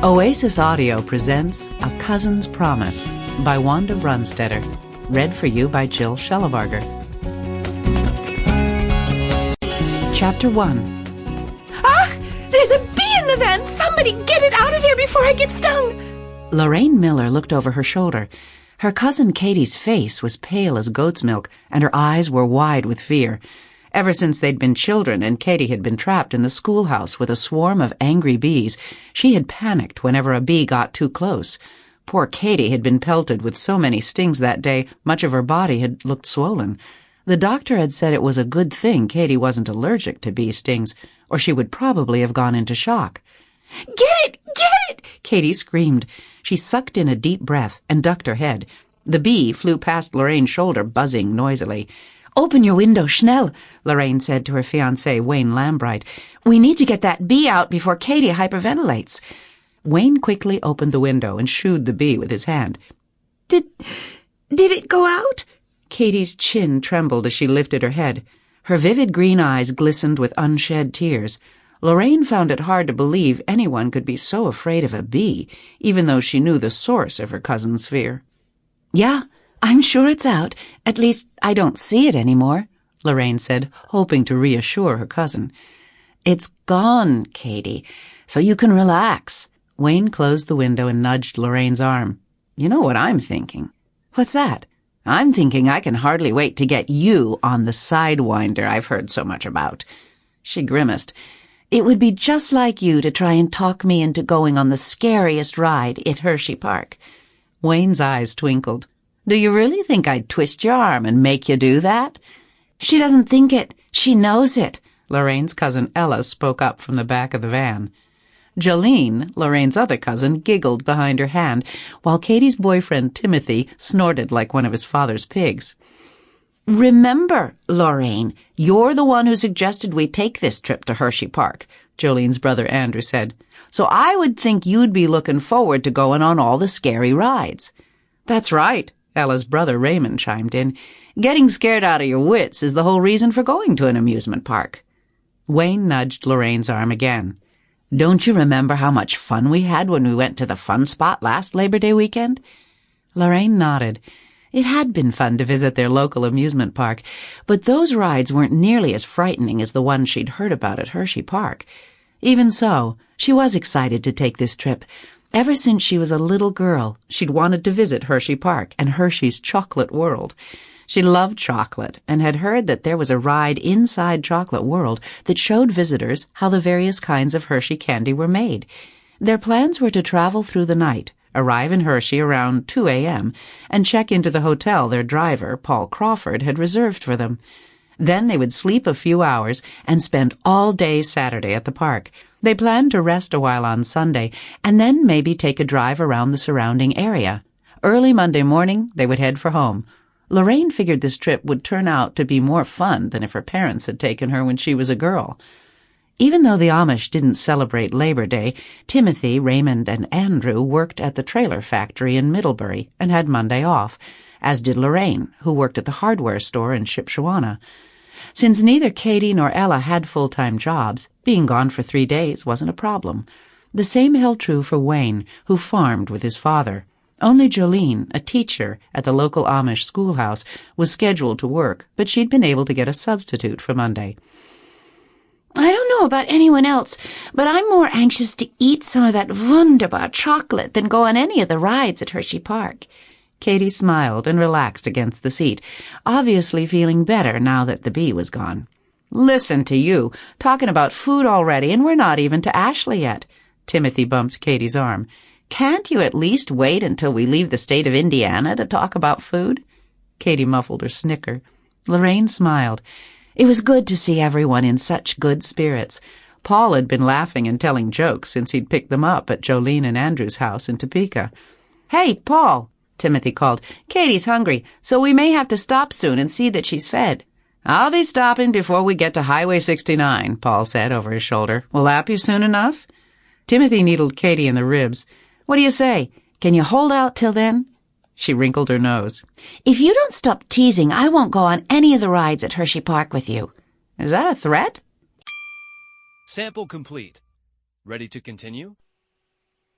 Oasis Audio presents A Cousin's Promise by Wanda Brunstetter, read for you by Shellabarger. Chapter 1. Ah! There's a bee in the van! Somebody get it out of here before I get stung! Loraine Miller looked over her shoulder. Her cousin Katie's face was pale as goat's milk, and her eyes were wide with fear. Ever since they'd been children and Katie had been trapped in the schoolhouse with a swarm of angry bees, she had panicked whenever a bee got too close. Poor Katie had been pelted with so many stings that day, much of her body had looked swollen. The doctor had said it was a good thing Katie wasn't allergic to bee stings, or she would probably have gone into shock. Get it! Get it! Katie screamed. She sucked in a deep breath and ducked her head. The bee flew past Lorraine's shoulder, buzzing noisily. Open your window, schnell, Loraine said to her fiancé, Wayne Lambright. We need to get that bee out before Katie hyperventilates. Wayne quickly opened the window and shooed the bee with his hand. Did it go out? Katie's chin trembled as she lifted her head. Her vivid green eyes glistened with unshed tears. Loraine found it hard to believe anyone could be so afraid of a bee, even though she knew the source of her cousin's fear. Yeah, I'm sure it's out. At least, I don't see it anymore, Loraine said, hoping to reassure her cousin. It's gone, Katie, so you can relax. Wayne closed the window and nudged Lorraine's arm. You know what I'm thinking? What's that? I'm thinking I can hardly wait to get you on the Sidewinder I've heard so much about. She grimaced. It would be just like you to try and talk me into going on the scariest ride at Hershey Park. Wayne's eyes twinkled. Do you really think I'd twist your arm and make you do that? She doesn't think it. She knows it. Lorraine's cousin Ella spoke up from the back of the van. Jolene, Lorraine's other cousin, giggled behind her hand, while Katie's boyfriend Timothy snorted like one of his father's pigs. Remember, Loraine, you're the one who suggested we take this trip to Hershey Park, Jolene's brother Andrew said. So I would think you'd be looking forward to going on all the scary rides. That's right, Ella's brother Raymond chimed in. Getting scared out of your wits is the whole reason for going to an amusement park. Wayne nudged Lorraine's arm again. Don't you remember how much fun we had when we went to the fun spot last Labor Day weekend? Loraine nodded. It had been fun to visit their local amusement park, but those rides weren't nearly as frightening as the ones she'd heard about at Hershey Park. Even so, she was excited to take this trip. Ever since she was a little girl, she'd wanted to visit Hershey Park and Hershey's chocolate world. She loved chocolate and had heard that there was a ride inside Chocolate World that showed visitors how the various kinds of Hershey candy were made. Their plans were to travel through the night, arrive in Hershey around 2 a.m., and check into the hotel their driver, Paul Crawford, had reserved for them. Then they would sleep a few hours and spend all day Saturday at the park. They planned to rest a while on Sunday and then maybe take a drive around the surrounding area. Early Monday morning, they would head for home. Loraine figured this trip would turn out to be more fun than if her parents had taken her when she was a girl. Even though the Amish didn't celebrate Labor Day, Timothy, Raymond, and Andrew worked at the trailer factory in Middlebury and had Monday off, as did Loraine, who worked at the hardware store in Shipshawana. Since neither Katie nor Ella had full-time jobs, being gone for 3 days wasn't a problem. The same held true for Wayne, who farmed with his father. Only Jolene, a teacher at the local Amish schoolhouse, was scheduled to work, but she'd been able to get a substitute for Monday. I don't know about anyone else, but I'm more anxious to eat some of that wunderbar chocolate than go on any of the rides at Hershey Park. Katie smiled and relaxed against the seat, obviously feeling better now that the bee was gone. Listen to you, talking about food already, and we're not even to Ashley yet. Timothy bumped Katie's arm. Can't you at least wait until we leave the state of Indiana to talk about food? Katie muffled her snicker. Loraine smiled. It was good to see everyone in such good spirits. Paul had been laughing and telling jokes since he'd picked them up at Jolene and Andrew's house in Topeka. Hey, Paul, Timothy called. Katie's hungry, so we may have to stop soon and see that she's fed. I'll be stopping before we get to Highway 69, Paul said over his shoulder. Will that be soon enough? Timothy needled Katie in the ribs. What do you say? Can you hold out till then? She wrinkled her nose. If you don't stop teasing, I won't go on any of the rides at Hershey Park with you. Is that a threat? Sample complete. Ready to continue?